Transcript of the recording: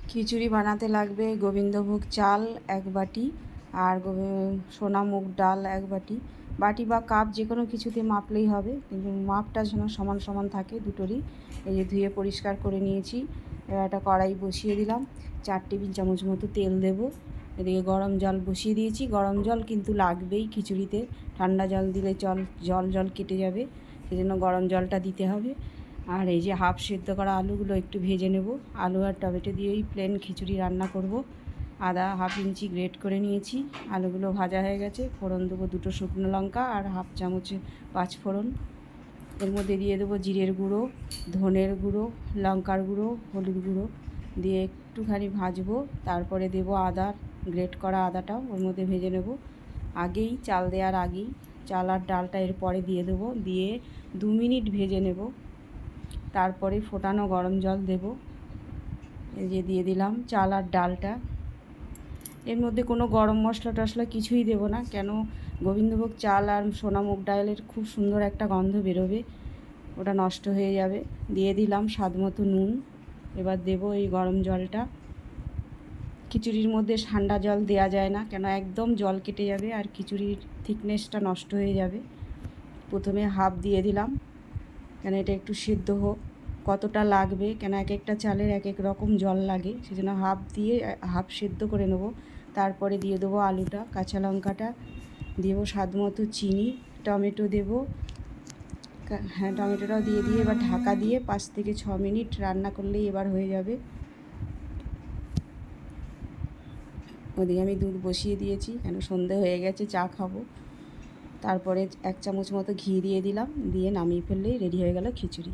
খিচুড়ি বানাতে লাগবে গোবিন্দভোগ চাল 1 বাটি আর সোনা মুগ ডাল 1 বাটি। বাটি বা কাপ যে কোনো কিছুতে মাপলেই হবে, কিন্তু মাপটা যেন সমান সমান থাকে দুটোরই। এই যে ধুয়ে পরিষ্কার করে নিয়েছি। এবার একটা কড়াই বসিয়ে দিলাম, 4 টেবিল চামচ মতো তেল দেব। এদিকে গরম জল বসিয়ে দিয়েছি। গরম জল কিন্তু লাগবেই খিচুড়িতে, ঠান্ডা জল দিলে জল কেটে যাবে, সেজন্য গরম জলটা দিতে হবে। আর এই যে হাফ সেদ্ধ করা আলুগুলো একটু ভেজে নেব। আলু আর টমেটো দিয়েই প্লেন খিচুড়ি রান্না করব। আদা হাফ ইঞ্চি গ্রেট করে নিয়েছি। আলুগুলো ভাজা হয়ে গেছে। ফোড়ন দেবো 2টো শুকনো লঙ্কা আর হাফ চামচ 5 ফোড়ন। এর মধ্যে দিয়ে দেবো জিরের গুঁড়ো, ধনের গুঁড়ো, লঙ্কার গুঁড়ো, হলুদ গুঁড়ো দিয়ে একটুখানি ভাজবো। তারপরে দেবো আদা, গ্রেট করা আদাটাও ওর মধ্যে ভেজে নেব। আগেই চাল দেওয়ার আগেই চাল আর ডালটা এরপরে দিয়ে দেবো, দিয়ে 2 মিনিট ভেজে নেব। তারপরে ফোটানো গরম জল দেব। এই যে দিয়ে দিলাম চাল আর ডালটা। এর মধ্যে কোনো গরম মশলা টশলা কিছুই দেব না, কেন গোবিন্দভোগ চাল আর সোনা মুগ ডালের খুব সুন্দর একটা গন্ধ বেরোবে, ওটা নষ্ট হয়ে যাবে। দিয়ে দিলাম স্বাদ মতো নুন। এবার দেব এই গরম জলটা। খিচুড়ির মধ্যে ঠান্ডা জল দেওয়া যায় না, কেন একদম জল কেটে যাবে আর খিচুড়ির থিকনেসটা নষ্ট হয়ে যাবে। প্রথমে হাফ দিয়ে দিলাম, কেন এটা একটু সিদ্ধ হোক। কতটা লাগবে, কেন এক একটা চালের এক এক রকম জল লাগে, সেজন্য হাফ দিয়ে হাফ সিদ্ধ করে নেব। তারপরে দিয়ে দেবো আলুটা, কাঁচা লঙ্কাটা, দেবো স্বাদ মতো চিনি, টমেটো দেবো। হ্যাঁ, টমেটোটাও দিয়ে এবার ঢাকা দিয়ে 5 থেকে 6 মিনিট রান্না করলেই এবার হয়ে যাবে। ওদিকে আমি দুধ বসিয়ে দিয়েছি, কেন সন্ধে হয়ে গেছে, চা খাবো। তারপরে 1 চামচ মতো ঘি দিয়ে দিলাম, দিয়ে নামিয়ে ফেললেই রেডি হয়ে গেল খিচুড়ি।